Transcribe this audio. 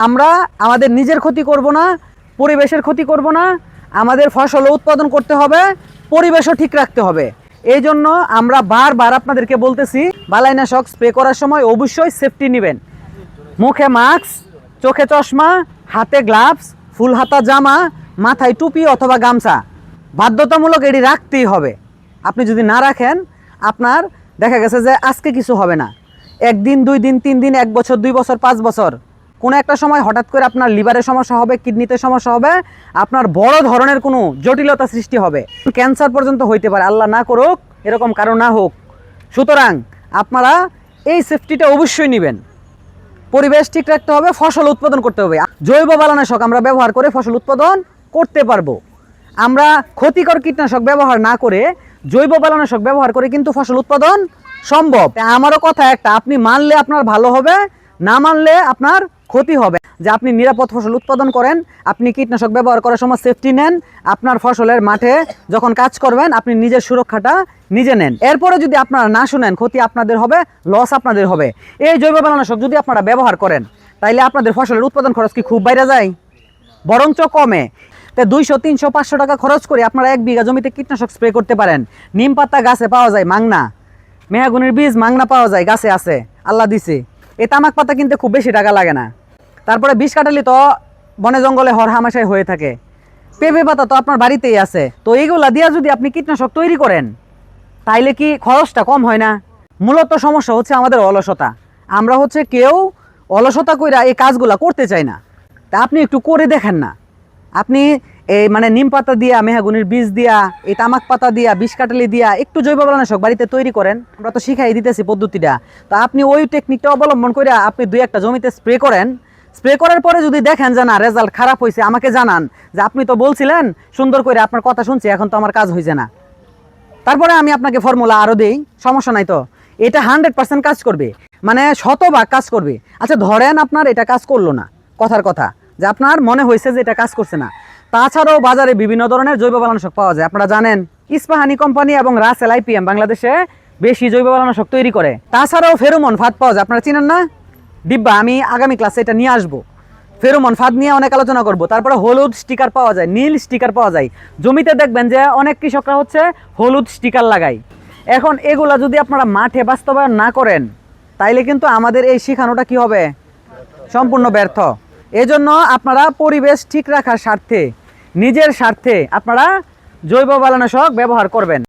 আমরা আমাদের নিজের ক্ষতি করব না, পরিবেশের ক্ষতি করব না, আমাদের ফসল উৎপাদন করতে হবে, পরিবেশও ঠিক রাখতে হবে। এই জন্য আমরা বারবার আপনাদেরকে বলতেছি, বালাইনাশক স্প্রে করার সময় অবশ্যই সেফটি নেবেন। মুখে মাস্ক, চোখে চশমা, হাতে গ্লাভস, ফুল হাতা জামা, মাথায় টুপি অথবা গামছা বাধ্যতামূলক এটি রাখতেই হবে। আপনি যদি না রাখেন, আপনার দেখা গেছে যে আজকে কিছু হবে না, একদিন, 2 দিন, 3 দিন, 1 বছর, 2 বছর, 5 বছর, কোনো একটা সময় হঠাৎ করে আপনার লিভারের সমস্যা হবে, কিডনিতে সমস্যা হবে, আপনার বড় ধরনের কোনো জটিলতা সৃষ্টি হবে, ক্যান্সার পর্যন্ত হইতে পারে। আল্লাহ না করুক, এরকম কারো না হোক। সুতরাং আপনারা এই সেফটিটা অবশ্যই নেবেন। পরিবেশ ঠিক রাখতে হবে, ফসল উৎপাদন করতে হবে। জৈব বালানাশক আমরা ব্যবহার করে ফসল উৎপাদন করতে পারবো। আমরা ক্ষতিকর কীটনাশক ব্যবহার না করে জৈব বালানাশক ব্যবহার করে কিন্তু ফসল উৎপাদন সম্ভব। আমারও কথা একটা, আপনি মানলে আপনার ভালো হবে, না মানলে আপনার ক্ষতি হবে। যে আপনি নিরাপদ ফসল উৎপাদন করেন, আপনি কীটনাশক ব্যবহার করার সময় সেফটি নেন, আপনার ফসলের মাঠে যখন কাজ করবেন আপনি নিজের সুরক্ষাটা নিজে নেন। এরপরে যদি আপনারা না শুনেন, ক্ষতি আপনাদের হবে, লস আপনাদের হবে। এই জৈব বালানাশক যদি আপনারা ব্যবহার করেন, তাইলে আপনাদের ফসলের উৎপাদন খরচ কি খুব বাইরে যায়? বরঞ্চ কমে। তো 200, 300, 500 টাকা খরচ করে আপনারা 1 বিঘা জমিতে কীটনাশক স্প্রে করতে পারেন। নিম পাতা গাছে পাওয়া যায় মাংনা, মেহাগুনির বীজ মাংনা পাওয়া যায়, গাছে আছে, আল্লাহ দিছে। এই তামাক পাতা কিনতে খুব বেশি টাকা লাগে না। তারপরে বিষ কাটালি তো বনে জঙ্গলে হরহামেশাই হয়ে থাকে। পেঁপে পাতা তো আপনার বাড়িতেই আছে। তো এইগুলা দিয়া যদি আপনি কীটনাশক তৈরি করেন, তাইলে কি খরচটা কম হয় না? মূলত সমস্যা হচ্ছে আমাদের অলসতা। আমরা হচ্ছে কেউ অলসতা কইরা এই কাজগুলা করতে চাই না। তা আপনি একটু করে দেখেন না। আপনি এই মানে নিম পাতা দিয়া, মেহাগুনির বীজ দিয়া, এই তামাক পাতা দিয়া, বিষ কাটালি দিয়া একটু জৈব বালানাশক বাড়িতে তৈরি করেন। আমরা তো শিখাই দিতেছি পদ্ধতিটা। তো আপনি ওই টেকনিকটা অবলম্বন করে আপনি 2-1টা জমিতে স্প্রে করেন। স্প্রে করার পরে যদি দেখেন যে না রেজাল্ট খারাপ হয়েছে, আমাকে জানান যে আপনি তো বলছিলেন সুন্দর করে, আপনার কথা শুনছি, এখন তো আমার কাজ হয়েছে না। তারপরে আমি আপনাকে ফর্মুলা আরও দেই, সমস্যা নাই তো। এটা 100% কাজ করবে, মানে শতভাগ কাজ করবে। আচ্ছা ধরেন আপনার এটা কাজ করলো না, কথার কথা, যে আপনার মনে হয়েছে যে এটা কাজ করছে না। তাছাড়াও বাজারে বিভিন্ন ধরনের জৈব বালানাশক পাওয়া যায়। আপনারা জানেন ইস্পাহানি কোম্পানি এবং রাসেল IPM বাংলাদেশে বেশি জৈব বালানাশক তৈরি করে। তাছাড়াও ফেরোমন ফাঁদ পাওয়া যায়, আপনারা চিনেন না? ডিব্বা, আমি আগামী ক্লাসে এটা নিয়ে আসবো। ফেরোমন ফাঁদ নিয়ে অনেক আলোচনা করব। তারপরে হলুদ স্টিকার পাওয়া যায়, নীল স্টিকার পাওয়া যায়। জমিতে দেখবেন যে অনেক কৃষকরা হচ্ছে হলুদ স্টিকার লাগায়। এখন এগুলা যদি আপনারা মাঠে বাস্তবায়ন না করেন, তাইলে কিন্তু আমাদের এই শেখানোটা কি হবে? সম্পূর্ণ ব্যর্থ। এজন্য আপনারা পরিবেশ ঠিক রাখার স্বার্থে, নিজের স্বার্থে আপনারা জৈব বালানাশক ব্যবহার করবেন।